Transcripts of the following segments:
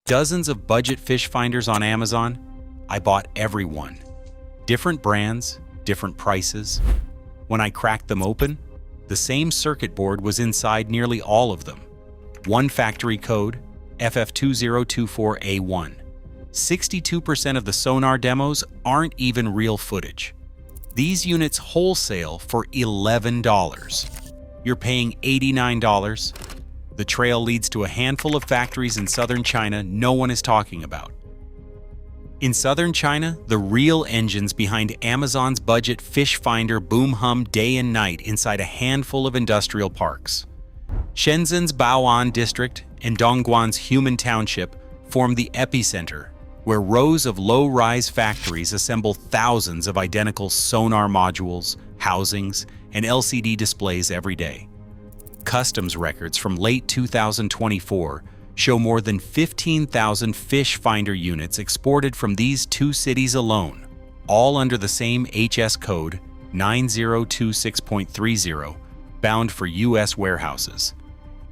Dozens of budget fish finders on Amazon. I bought every one. Different brands, different prices. When I cracked them open, the same circuit board was inside nearly all of them. One factory code, FF2024A1. 62% of the sonar demos aren't even real footage. These units wholesale for $11. You're paying $89. The trail leads to a handful of factories in southern China no one is talking about. In southern China, the real engines behind Amazon's budget fish finder boom hum day and night inside a handful of industrial parks. Shenzhen's Bao'an district and Dongguan's Human Township form the epicenter, where rows of low-rise factories assemble thousands of identical sonar modules, housings, and LCD displays every day. Customs records from late 2024 show more than 15,000 fish finder units exported from these two cities alone, all under the same HS code 9026.30, bound for U.S. warehouses.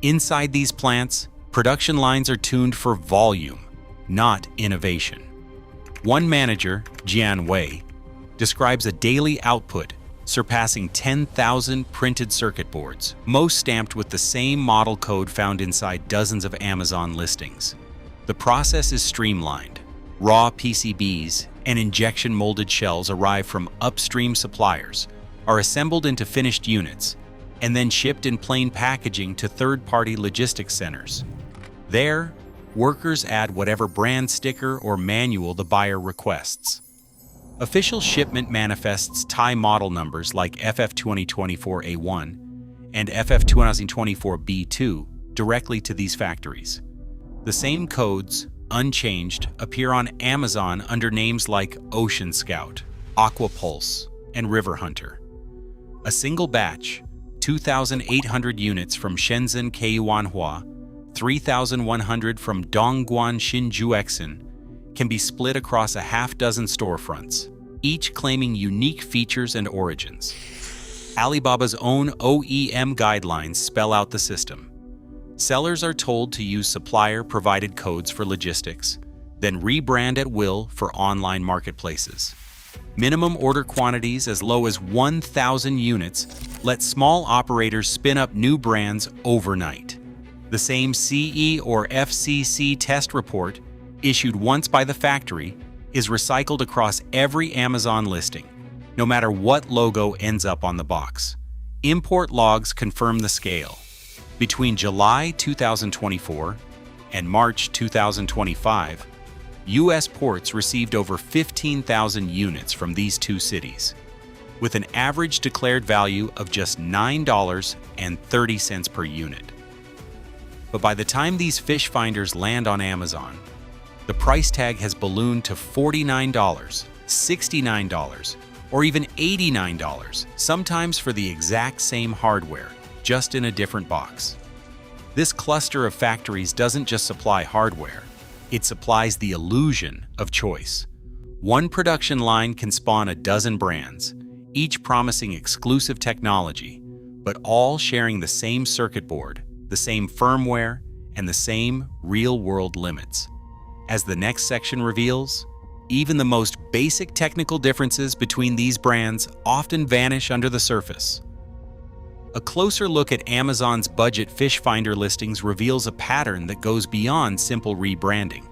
Inside these plants, production lines are tuned for volume, not innovation. One manager, Jian Wei, describes a daily output surpassing 10,000 printed circuit boards, most stamped with the same model code found inside dozens of Amazon listings. The process is streamlined. Raw PCBs and injection molded shells arrive from upstream suppliers, are assembled into finished units, and then shipped in plain packaging to third-party logistics centers. There, workers add whatever brand sticker or manual the buyer requests. Official shipment manifests tie model numbers like FF2024A1 and FF2024B2 directly to these factories. The same codes, unchanged, appear on Amazon under names like Ocean Scout, Aqua Pulse, and River Hunter. A single batch, 2,800 units from Shenzhen Keyuanhua, 3,100 from Dongguan Xinjuexin, can be split across a half-dozen storefronts, each claiming unique features and origins. Alibaba's own OEM guidelines spell out the system. Sellers are told to use supplier-provided codes for logistics, then rebrand at will for online marketplaces. Minimum order quantities as low as 1,000 units let small operators spin up new brands overnight. The same CE or FCC test report, issued once by the factory, is recycled across every Amazon listing, no matter what logo ends up on the box. Import logs confirm the scale. Between July 2024 and March 2025, U.S. ports received over 15,000 units from these two cities, with an average declared value of just $9.30 per unit. But by the time these fish finders land on Amazon, the price tag has ballooned to $49, $69, or even $89, sometimes for the exact same hardware, just in a different box. This cluster of factories doesn't just supply hardware, it supplies the illusion of choice. One production line can spawn a dozen brands, each promising exclusive technology, but all sharing the same circuit board, the same firmware, and the same real-world limits. As the next section reveals, even the most basic technical differences between these brands often vanish under the surface. A closer look at Amazon's budget fish finder listings reveals a pattern that goes beyond simple rebranding.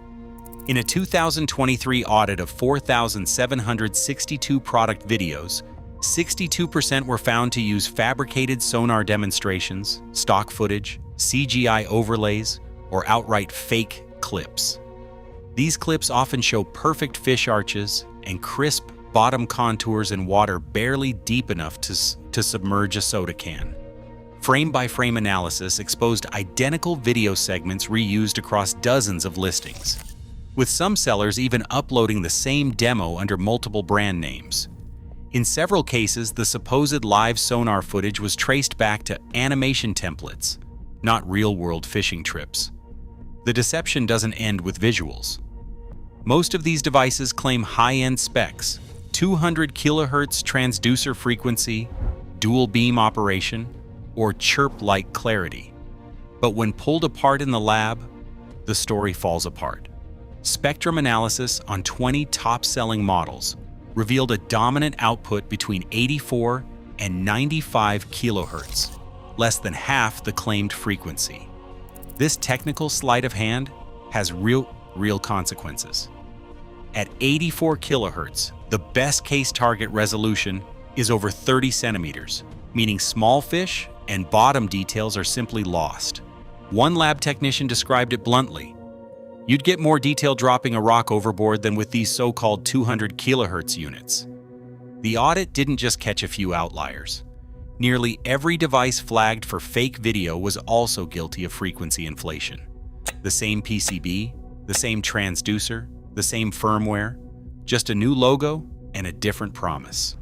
In a 2023 audit of 4,762 product videos, 62% were found to use fabricated sonar demonstrations, stock footage, CGI overlays, or outright fake clips. These clips often show perfect fish arches and crisp bottom contours in water barely deep enough to submerge a soda can. Frame-by-frame analysis exposed identical video segments reused across dozens of listings, with some sellers even uploading the same demo under multiple brand names. In several cases, the supposed live sonar footage was traced back to animation templates, not real-world fishing trips. The deception doesn't end with visuals. Most of these devices claim high-end specs, 200 kHz transducer frequency, dual beam operation, or chirp-like clarity. But when pulled apart in the lab, the story falls apart. Spectrum analysis on 20 top-selling models revealed a dominant output between 84 and 95 kilohertz, less than half the claimed frequency. This technical sleight of hand has real consequences. At 84 kilohertz, the best-case target resolution is over 30 centimeters, meaning small fish and bottom details are simply lost. One lab technician described it bluntly: "You'd get more detail dropping a rock overboard than with these so-called 200 kilohertz units." The audit didn't just catch a few outliers. Nearly every device flagged for fake video was also guilty of frequency inflation. The same PCB, the same transducer, the same firmware, just a new logo and a different promise.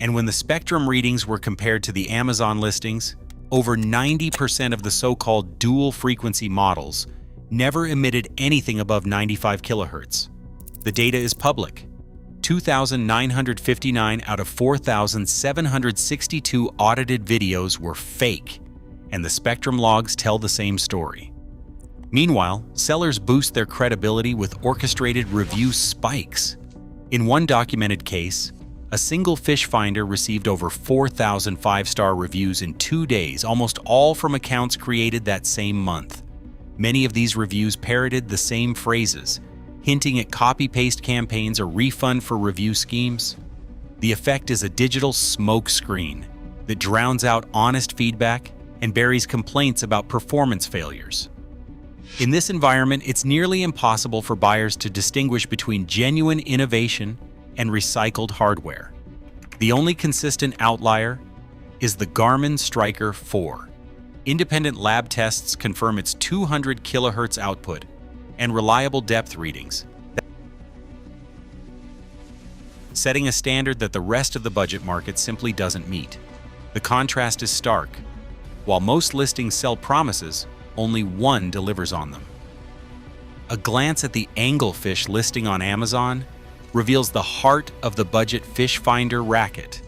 And when the Spectrum readings were compared to the Amazon listings, over 90% of the so-called dual-frequency models never emitted anything above 95 kilohertz. The data is public. 2,959 out of 4,762 audited videos were fake, and the Spectrum logs tell the same story. Meanwhile, sellers boost their credibility with orchestrated review spikes. In one documented case, a single fish finder received over 4,000 five-star reviews in 2 days, almost all from accounts created that same month. Many of these reviews parroted the same phrases, hinting at copy-paste campaigns or refund for review schemes. The effect is a digital smoke screen that drowns out honest feedback and buries complaints about performance failures. In this environment, it's nearly impossible for buyers to distinguish between genuine innovation and recycled hardware. The only consistent outlier is the Garmin Striker 4. Independent lab tests confirm its 200 kilohertz output and reliable depth readings, setting a standard that the rest of the budget market simply doesn't meet. The contrast is stark. While most listings sell promises, only one delivers on them. A glance at the anglefish listing on Amazon reveals the heart of the budget fish finder racket.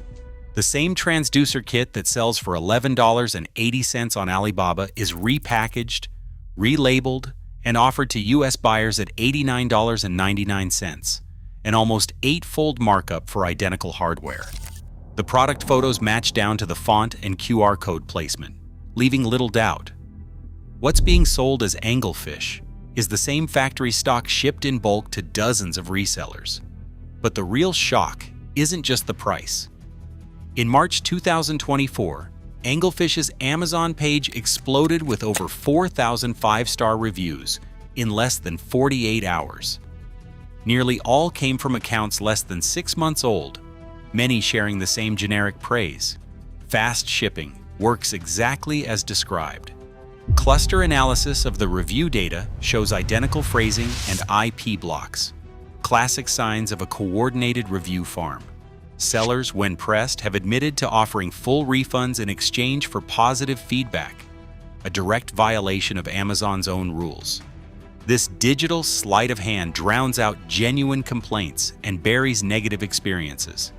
The same transducer kit that sells for $11.80 on Alibaba is repackaged, relabeled, and offered to US buyers at $89.99, an almost 8-fold markup for identical hardware. The product photos match down to the font and QR code placement, leaving little doubt. What's being sold as anglefish is the same factory stock shipped in bulk to dozens of resellers. But the real shock isn't just the price. In March 2024, Anglefish's Amazon page exploded with over 4,000 five-star reviews in less than 48 hours. Nearly all came from accounts less than 6 months old, many sharing the same generic praise. Fast shipping works exactly as described. Cluster analysis of the review data shows identical phrasing and IP blocks, classic signs of a coordinated review farm. Sellers, when pressed, have admitted to offering full refunds in exchange for positive feedback, a direct violation of Amazon's own rules. This digital sleight of hand drowns out genuine complaints and buries negative experiences.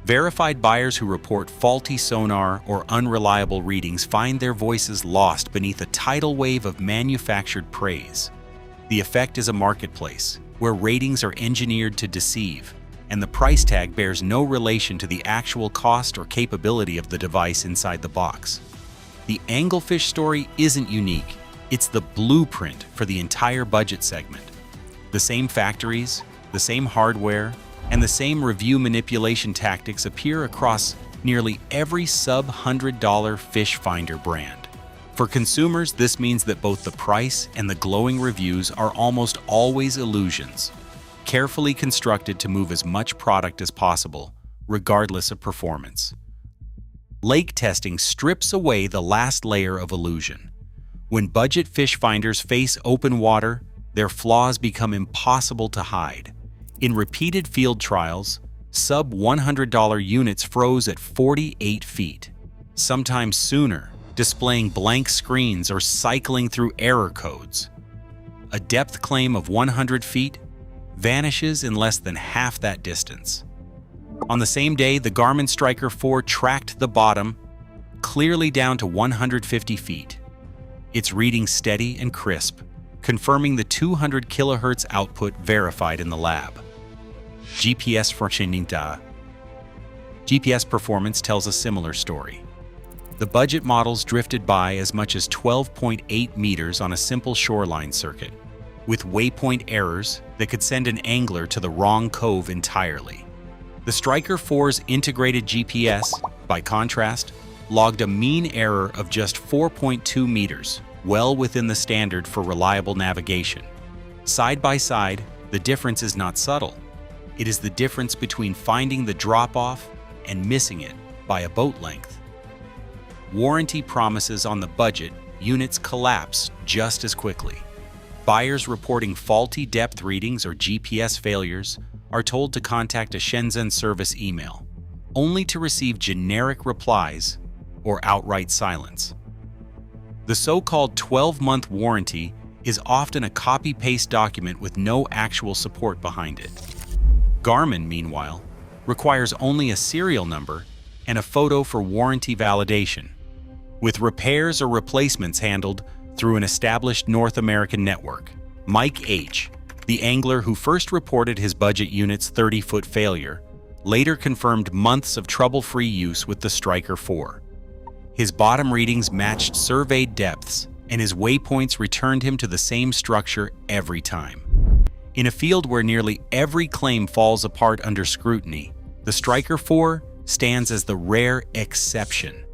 Verified buyers who report faulty sonar or unreliable readings find their voices lost beneath a tidal wave of manufactured praise. The effect is a marketplace where ratings are engineered to deceive, and the price tag bears no relation to the actual cost or capability of the device inside the box. The anglefish story isn't unique. It's the blueprint for the entire budget segment. The same factories, the same hardware, and the same review manipulation tactics appear across nearly every sub-$100 fish finder brand. For consumers, this means that both the price and the glowing reviews are almost always illusions, carefully constructed to move as much product as possible, regardless of performance. Lake testing strips away the last layer of illusion. When budget fish finders face open water, their flaws become impossible to hide. In repeated field trials, sub-$100 units froze at 48 feet, sometimes sooner, displaying blank screens or cycling through error codes. A depth claim of 100 feet vanishes in less than half that distance. On the same day, the Garmin Striker 4 tracked the bottom clearly down to 150 feet. Its reading steady and crisp, confirming the 200 kHz output verified in the lab. GPS performance tells a similar story. The budget models drifted by as much as 12.8 meters on a simple shoreline circuit, with waypoint errors that could send an angler to the wrong cove entirely. The Striker 4's integrated GPS, by contrast, logged a mean error of just 4.2 meters, well within the standard for reliable navigation. Side by side, the difference is not subtle. It is the difference between finding the drop-off and missing it by a boat length. Warranty promises on the budget, units collapse just as quickly. Buyers reporting faulty depth readings or GPS failures are told to contact a Shenzhen service email, only to receive generic replies or outright silence. The so-called 12-month warranty is often a copy-paste document with no actual support behind it. Garmin, meanwhile, requires only a serial number and a photo for warranty validation, with repairs or replacements handled through an established North American network. Mike H., the angler who first reported his budget unit's 30-foot failure, later confirmed months of trouble-free use with the Striker 4. His bottom readings matched surveyed depths, and his waypoints returned him to the same structure every time. In a field where nearly every claim falls apart under scrutiny, the Striker 4 stands as the rare exception,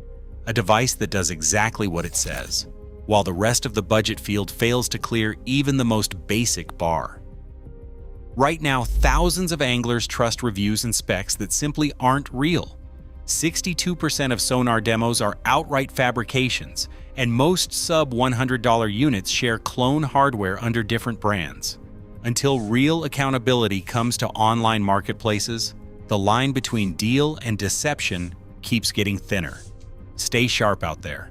a device that does exactly what it says, while the rest of the budget field fails to clear even the most basic bar. Right now, thousands of anglers trust reviews and specs that simply aren't real. 62% of sonar demos are outright fabrications, and most sub-$100 units share clone hardware under different brands. Until real accountability comes to online marketplaces, the line between deal and deception keeps getting thinner. Stay sharp out there.